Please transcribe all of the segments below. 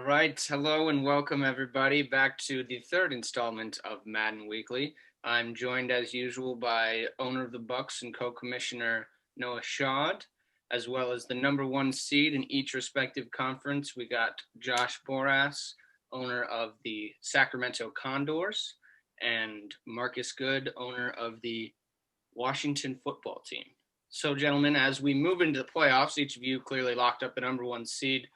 All right. Hello and welcome everybody back to the third installment of Madden Weekly. I'm joined as usual by owner of the Bucks and co-commissioner Noah Shad, as well as the number one seed in each respective conference. We got Josh Boras, owner of the Sacramento Condors, and Marcus Good, owner of the Washington football team. So, gentlemen, as we move into the playoffs, each of you clearly locked up the number one seed.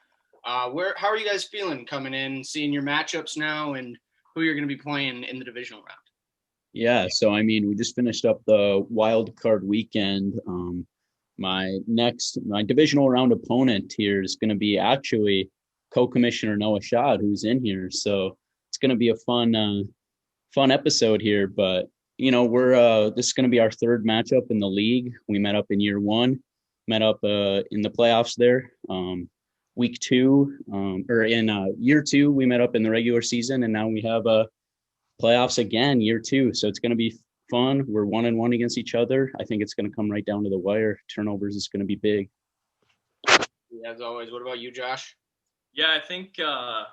How are you guys feeling coming in, seeing your matchups now, and who you're going to be playing in the divisional round? Yeah, so I mean, we just finished up the wild card weekend. My divisional round opponent here is going to be actually co-commissioner Noah Shad, who's in here. So it's going to be a fun episode here. But we're this is going to be our third matchup in the league. We met up in year one, met up in the playoffs there. Week two, or in year two, we met up in the regular season, and now we have playoffs again, year two. So it's going to be fun. We're 1-1 against each other. I think it's going to come right down to the wire. Turnovers is going to be big. As always, what about you, Josh? Yeah, I think the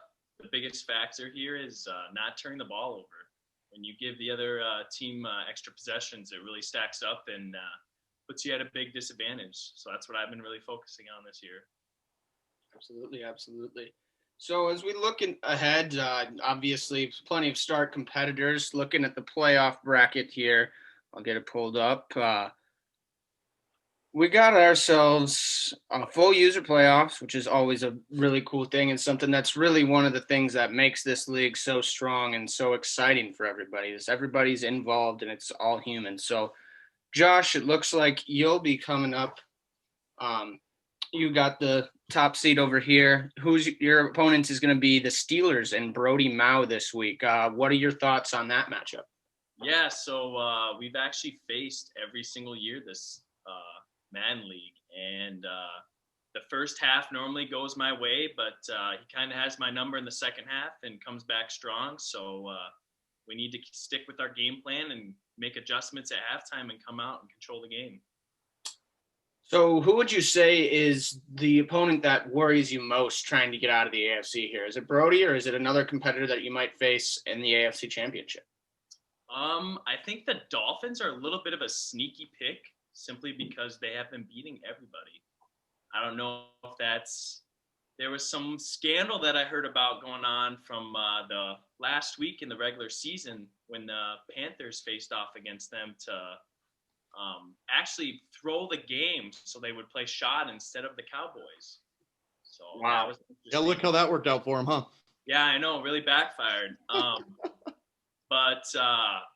biggest factor here is not turning the ball over. When you give the other team extra possessions, it really stacks up and puts you at a big disadvantage. So that's what I've been really focusing on this year. Absolutely. So as we look ahead, obviously plenty of start competitors. Looking at the playoff bracket here, I'll get it pulled up. We got ourselves a full user playoffs, which is always a really cool thing and something that's really one of the things that makes this league so strong and so exciting for everybody. Is everybody's involved and it's all human. So, Josh, it looks like you'll be coming up. You got the top seed over here. Who's your opponent is going to be the Steelers and Brody Mao this week. What are your thoughts on that matchup? Yeah, so we've actually faced every single year this Madden League, and the first half normally goes my way, but he kind of has my number in the second half and comes back strong. So we need to stick with our game plan and make adjustments at halftime and come out and control the game. So who would you say is the opponent that worries you most trying to get out of the AFC here? Is it Brody or is it another competitor that you might face in the AFC Championship? I think the Dolphins are a little bit of a sneaky pick simply because they have been beating everybody. I don't know if there was some scandal that I heard about going on from the last week in the regular season when the Panthers faced off against them to actually throw the game so they would play shot instead of the Cowboys. So wow. Yeah, look how that worked out for him, huh? Yeah, I know, really backfired. But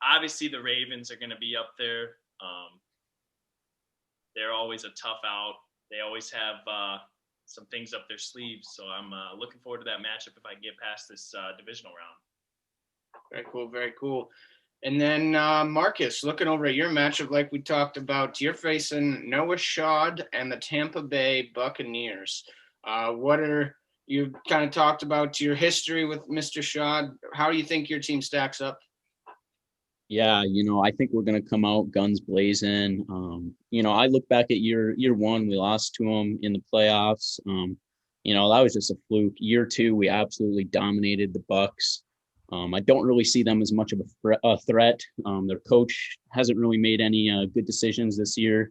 obviously the Ravens are going to be up there. They're always a tough out. They always have some things up their sleeves. So I'm looking forward to that matchup if I get past this divisional round. Very cool. And then Marcus, looking over at your matchup, like we talked about, you're facing Noah Shad and the Tampa Bay Buccaneers. You kind of talked about your history with Mr. Shad. How do you think your team stacks up? Yeah, I think we're going to come out guns blazing. I look back at year one, we lost to them in the playoffs. That was just a fluke. Year two, we absolutely dominated the Bucs. I don't really see them as much of a threat. Their coach hasn't really made any good decisions this year.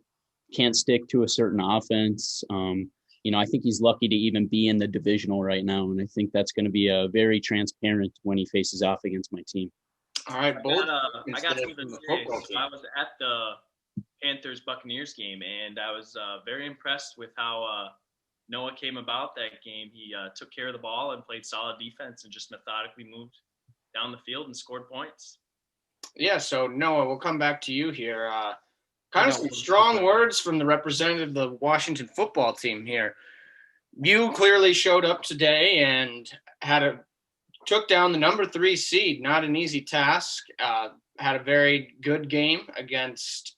Can't stick to a certain offense. I think he's lucky to even be in the divisional right now, and I think that's going to be very transparent when he faces off against my team. All right, I got to the series. I was at the Panthers-Buccaneers game, and I was very impressed with how Noah came about that game. He took care of the ball and played solid defense and just methodically moved down the field and scored points. Yeah, so Noah, we'll come back to you here. Kind of some strong words from the representative of the Washington football team here. You clearly showed up today and took down the number 3 seed. Not an easy task. Had a very good game against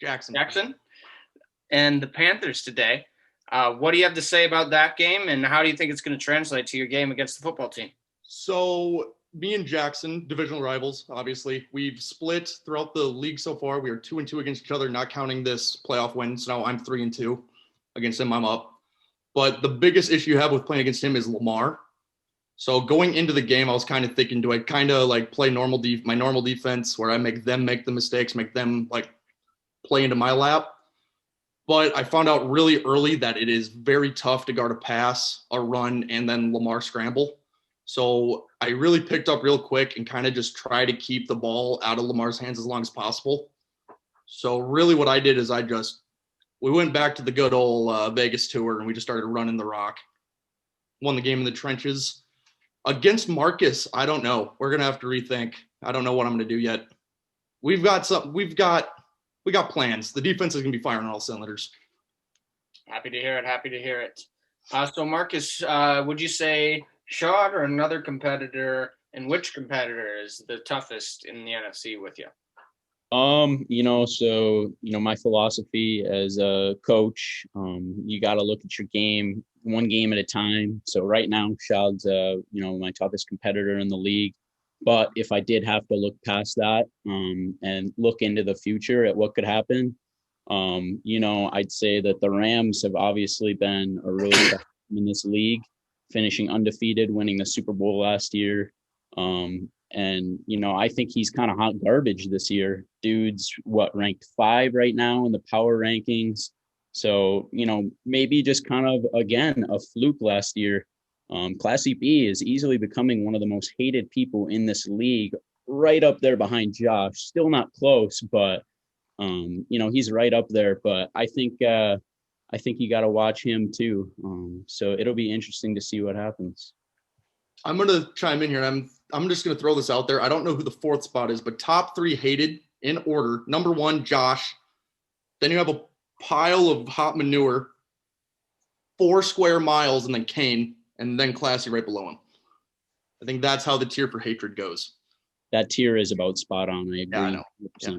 Jackson and the Panthers today. What do you have to say about that game, and how do you think it's going to translate to your game against the football team? So me and Jackson, divisional rivals, obviously. We've split throughout the league so far. We are 2-2 against each other, not counting this playoff win. So now I'm 3-2 against him. I'm up. But the biggest issue you have with playing against him is Lamar. So going into the game, I was kind of thinking, do I kind of like play my normal defense where I make them make the mistakes, make them like play into my lap? But I found out really early that it is very tough to guard a pass, a run, and then Lamar scramble. So I really picked up real quick and kind of just try to keep the ball out of Lamar's hands as long as possible. So really what I did is we went back to the good old Vegas tour and we just started running the rock. Won the game in the trenches. Against Marcus, I don't know. We're going to have to rethink. I don't know what I'm going to do yet. We got plans. The defense is going to be firing on all cylinders. Happy to hear it. So Marcus, would you say Shad or another competitor, and which competitor is the toughest in the NFC with you? My philosophy as a coach, you got to look at your game one game at a time. So right now, Shad's, my toughest competitor in the league. But if I did have to look past that, and look into the future at what could happen, I'd say that the Rams have obviously been a really tough team in this league, finishing undefeated, winning the Super Bowl last year. I think he's kind of hot garbage this year. Dude's ranked 5 right now in the power rankings. So, maybe just kind of, again, a fluke last year. Classy B is easily becoming one of the most hated people in this league, right up there behind Josh. Still not close, but, he's right up there. But I think you got to watch him too. So it'll be interesting to see what happens. I'm going to chime in here. I'm just going to throw this out there. I don't know who the 4th spot is, but top 3 hated in order. Number 1, Josh. Then you have a pile of hot manure, 4 square miles, and then Kane, and then Classy right below him. I think that's how the tier for hatred goes. That tier is about spot on. I agree. Yeah, I know. Yeah.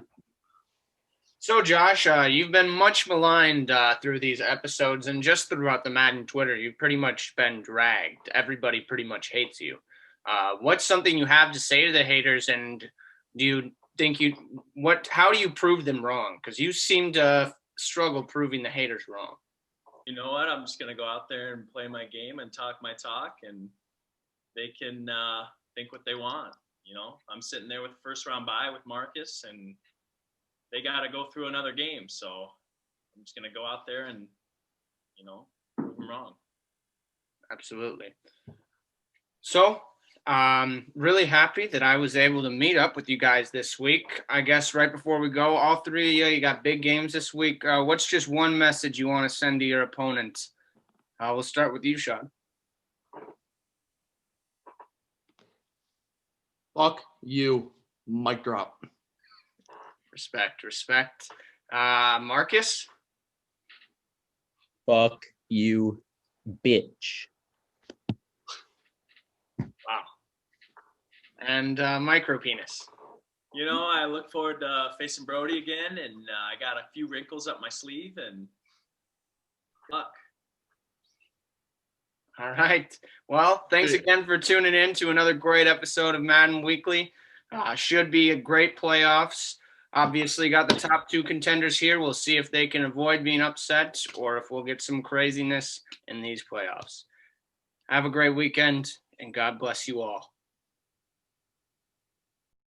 So, Josh, you've been much maligned through these episodes, and just throughout the Madden Twitter, you've pretty much been dragged. Everybody pretty much hates you. What's something you have to say to the haters, and do you think how do you prove them wrong? Because you seem to struggle proving the haters wrong. You know what? I'm just going to go out there and play my game and talk my talk, and they can think what they want. I'm sitting there with the first round bye with Marcus, and they got to go through another game. So I'm just going to go out there and, prove them wrong. Absolutely. So really happy that I was able to meet up with you guys this week. I guess right before we go, all 3 of you got big games this week. What's just one message you want to send to your opponents? We'll start with you, Sean. Fuck you. Mic drop. Respect. Marcus? Fuck you, bitch. Wow. And micro penis. I look forward to facing Brody again, and I got a few wrinkles up my sleeve, and fuck. All right. Well, thanks again for tuning in to another great episode of Madden Weekly. Should be a great playoffs. Obviously got the top 2 contenders here. We'll see if they can avoid being upset or if we'll get some craziness in these playoffs. Have a great weekend, and God bless you all.